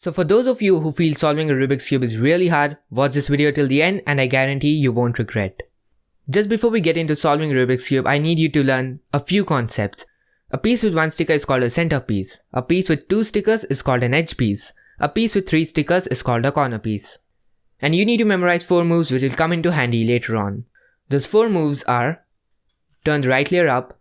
So for those of you who feel solving a Rubik's Cube is really hard, watch this video till the end and I guarantee you won't regret. Just before we get into solving Rubik's Cube, I need you to learn a few concepts. A piece with 1 sticker is called a center piece. A piece with 2 stickers is called an edge piece. A piece with 3 stickers is called a corner piece. And you need to memorize 4 moves which will come into handy later on. Those 4 moves are: turn the right layer up,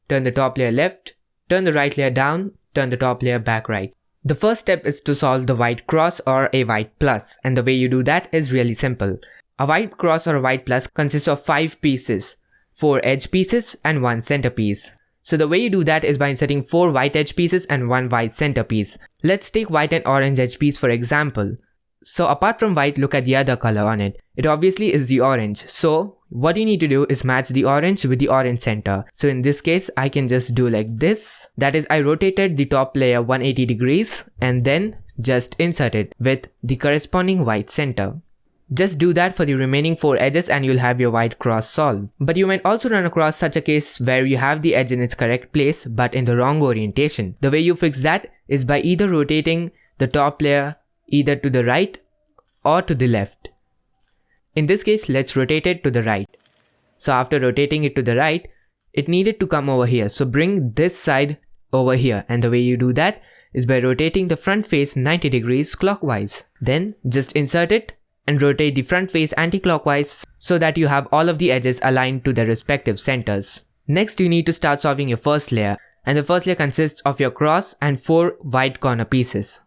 turn the top layer left, turn the right layer down, turn the top layer back right. The first step is to solve the white cross or a white plus, and the way you do that is really simple. A white cross or a white plus consists of 5 pieces, 4 edge pieces and 1 center piece. So the way you do that is by inserting 4 white edge pieces and 1 white center piece. Let's take white and orange edge piece for example. So apart from white, look at the other color on it. It obviously is the orange. So what you need to do is match the orange with the orange center. So in this case, I can just do like this. That is, I rotated the top layer 180 degrees and then just insert it with the corresponding white center. Just do that for the remaining 4 edges and you'll have your white cross solved. But you might also run across such a case where you have the edge in its correct place but in the wrong orientation. The way you fix that is by either rotating the top layer either to the right or to the left. In this case, let's rotate it to the right. So after rotating it to the right, it needed to come over here. So bring this side over here, and the way you do that is by rotating the front face 90 degrees clockwise. Then just insert it and rotate the front face anti-clockwise so that you have all of the edges aligned to their respective centers. Next, you need to start solving your first layer, and the first layer consists of your cross and 4 white corner pieces.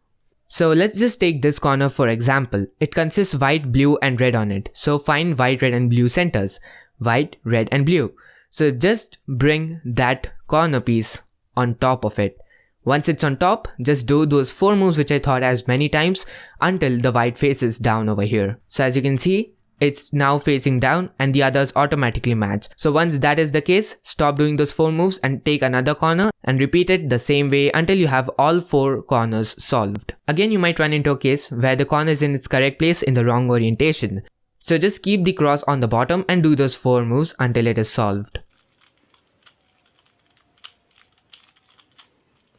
So let's just take this corner for example. It consists white, blue and red on it. So find white, red and blue centers. White, red and blue. So just bring that corner piece on top of it. Once it's on top, just do those 4 moves which I taught as many times until the white faces down over here. So as you can see, it's now facing down and the others automatically match. So once that is the case, stop doing those 4 moves and take another corner and repeat it the same way until you have all 4 corners solved. Again, you might run into a case where the corner is in its correct place in the wrong orientation. So just keep the cross on the bottom and do those 4 moves until it is solved.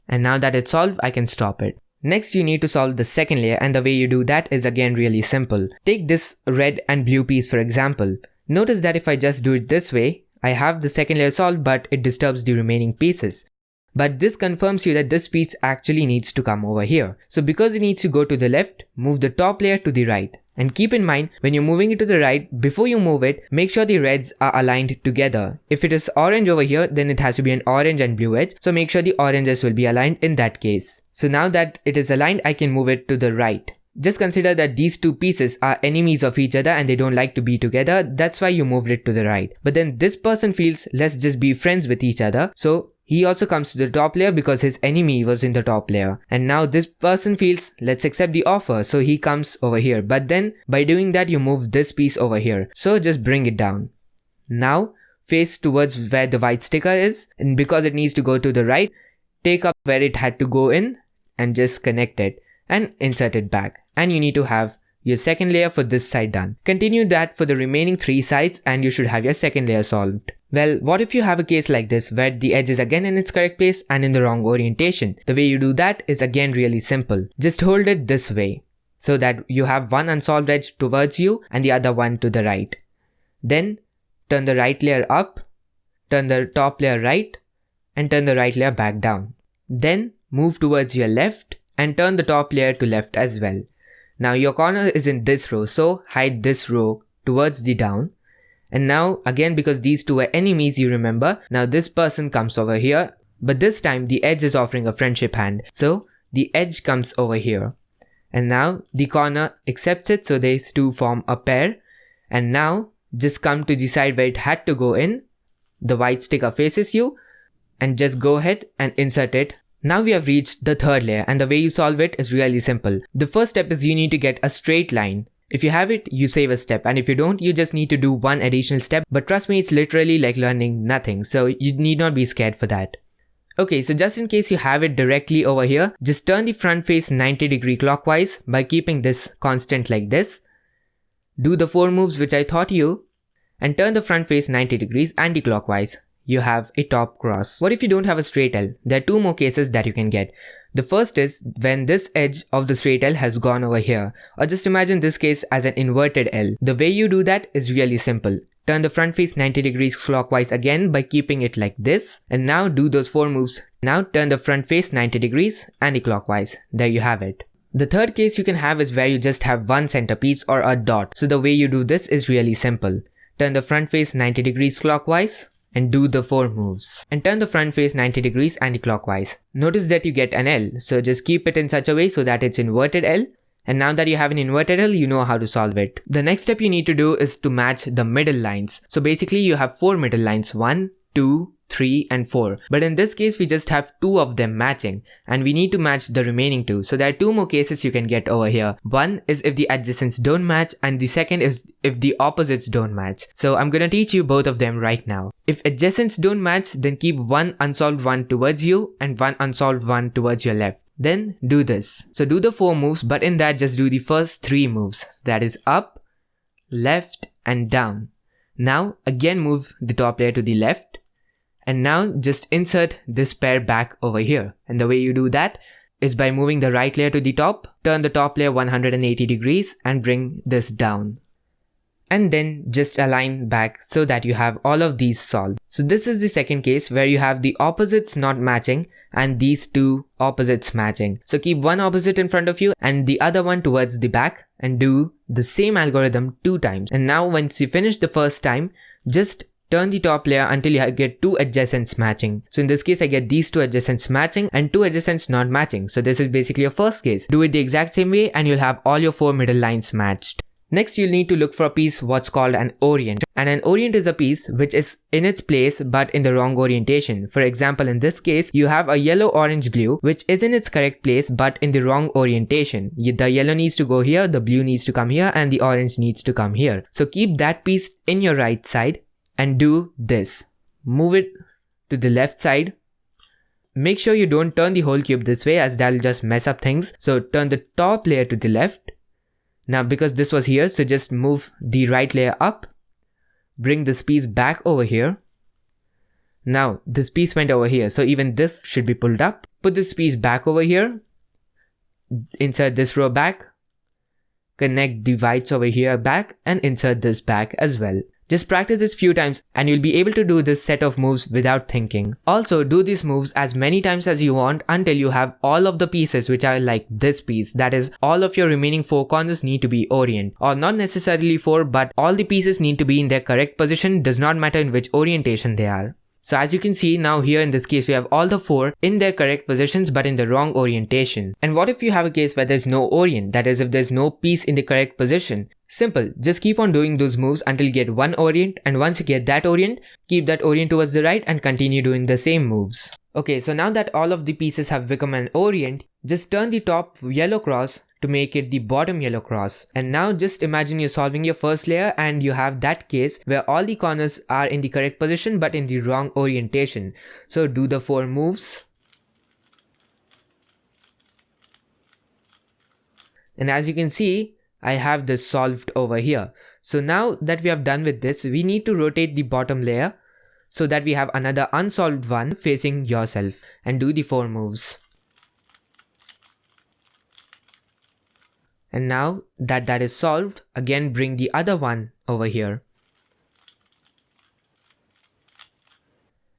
And now that it's solved, I can stop it. Next, you need to solve the second layer, and the way you do that is again really simple. Take this red and blue piece for example. Notice that if I just do it this way, I have the second layer solved but it disturbs the remaining pieces. But this confirms you that this piece actually needs to come over here. So because it needs to go to the left, move the top layer to the right. And keep in mind, when you're moving it to the right, before you move it, make sure the reds are aligned together. If it is orange over here, then it has to be an orange and blue edge. So make sure the oranges will be aligned in that case. So now that it is aligned, I can move it to the right. Just consider that these 2 pieces are enemies of each other and they don't like to be together. That's why you moved it to the right. But then this person feels, let's just be friends with each other. So he also comes to the top layer because his enemy was in the top layer. And now this person feels, let's accept the offer. So he comes over here. But then by doing that, you move this piece over here. So just bring it down. Now face towards where the white sticker is. And because it needs to go to the right, take up where it had to go in and just connect it and insert it back. And you need to have your second layer for this side done. Continue that for the remaining 3 sides and you should have your second layer solved. Well, what if you have a case like this where the edge is again in its correct place and in the wrong orientation? The way you do that is again really simple. Just hold it this way so that you have one unsolved edge towards you and the other one to the right. Then turn the right layer up, turn the top layer right and turn the right layer back down. Then move towards your left and turn the top layer to left as well. Now your corner is in this row, so hide this row towards the down. And now again, because these 2 are enemies, you remember, now this person comes over here, but this time the edge is offering a friendship hand. So the edge comes over here. And now the corner accepts it, so these 2 form a pair. And now just come to the side where it had to go in. The white sticker faces you and just go ahead and insert it. Now we have reached the third layer and the way you solve it is really simple. The first step is you need to get a straight line. If you have it, you save a step, and if you don't, you just need to do 1 additional step. But trust me, it's literally like learning nothing, so you need not be scared for that. Okay, so just in case you have it directly over here, just turn the front face 90 degree clockwise by keeping this constant like this. Do the 4 moves which I taught you and turn the front face 90 degrees anti-clockwise. You have a top cross. What if you don't have a straight L? There are 2 more cases that you can get. The first is when this edge of the straight L has gone over here, or just imagine this case as an inverted L. The way you do that is really simple. Turn the front face 90 degrees clockwise again by keeping it like this, and now do those 4 moves. Now turn the front face 90 degrees anti-clockwise. There you have it. The third case you can have is where you just have one centerpiece or a dot. So the way you do this is really simple. Turn the front face 90 degrees clockwise and do the 4 moves. And turn the front face 90 degrees anti-clockwise. Notice that you get an L, so just keep it in such a way so that it's inverted L. And now that you have an inverted L, you know how to solve it. The next step you need to do is to match the middle lines. So basically you have 4 middle lines, 1, 2, 3 and 4. But in this case we just have 2 of them matching, and we need to match the remaining 2. So there are 2 more cases you can get over here. One is if the adjacents don't match, and the second is if the opposites don't match. So I'm gonna teach you both of them right now. If adjacents don't match, then keep one unsolved one towards you and one unsolved one towards your left. Then do this. So do the 4 moves, but in that just do the first 3 moves. That is up, left and down. Now again move the top layer to the left. And now just insert this pair back over here. And the way you do that is by moving the right layer to the top, turn the top layer 180 degrees and bring this down. And then just align back so that you have all of these solved. So this is the second case where you have the opposites not matching and these 2 opposites matching. So keep one opposite in front of you and the other one towards the back and do the same algorithm 2 times. And now once you finish the first time, just turn the top layer until you get 2 adjacents matching. So in this case, I get these 2 adjacents matching and 2 adjacents not matching. So this is basically your first case. Do it the exact same way and you'll have all your 4 middle lines matched. Next, you'll need to look for a piece what's called an orient. And an orient is a piece which is in its place but in the wrong orientation. For example, in this case, you have a yellow, orange, blue which is in its correct place but in the wrong orientation. The yellow needs to go here, the blue needs to come here and the orange needs to come here. So keep that piece in your right side. And do this. Move it to the left side. Make sure you don't turn the whole cube this way as that'll just mess up things. So turn the top layer to the left. Now because this was here, so just move the right layer up. Bring this piece back over here. Now this piece went over here, so even this should be pulled up. Put this piece back over here. Insert this row back. Connect the whites over here back and insert this back as well. Just practice this few times and you'll be able to do this set of moves without thinking. Also do these moves as many times as you want until you have all of the pieces which are like this piece. That is, all of your remaining 4 corners need to be orient. Or not necessarily 4, but all the pieces need to be in their correct position. Does not matter in which orientation they are. So as you can see now here in this case we have all the 4 in their correct positions but in the wrong orientation. And what if you have a case where there's no orient, that is if there's no piece in the correct position? Simple, just keep on doing those moves until you get one orient, and once you get that orient, keep that orient towards the right and continue doing the same moves. Okay, so now that all of the pieces have become an orient, just turn the top yellow cross to make it the bottom yellow cross. And now just imagine you're solving your first layer and you have that case where all the corners are in the correct position but in the wrong orientation. So do the 4 moves. And as you can see, I have this solved over here. So now that we have done with this, we need to rotate the bottom layer so that we have another unsolved one facing yourself and do the 4 moves. And now that that is solved, again bring the other one over here.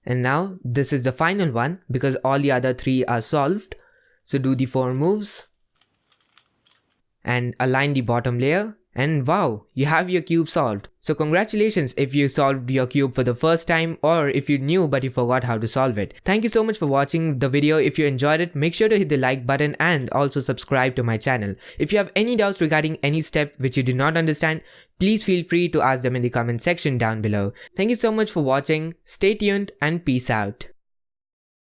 And now this is the final one because all the other 3 are solved. So do the 4 moves. And align the bottom layer, and wow, you have your cube solved. So congratulations if you solved your cube for the first time, or if you knew but you forgot how to solve it. Thank you so much for watching the video. If you enjoyed it, make sure to hit the like button and also subscribe to my channel. If you have any doubts regarding any step which you did not understand, please feel free to ask them in the comment section down below. Thank you so much for watching, stay tuned and peace out.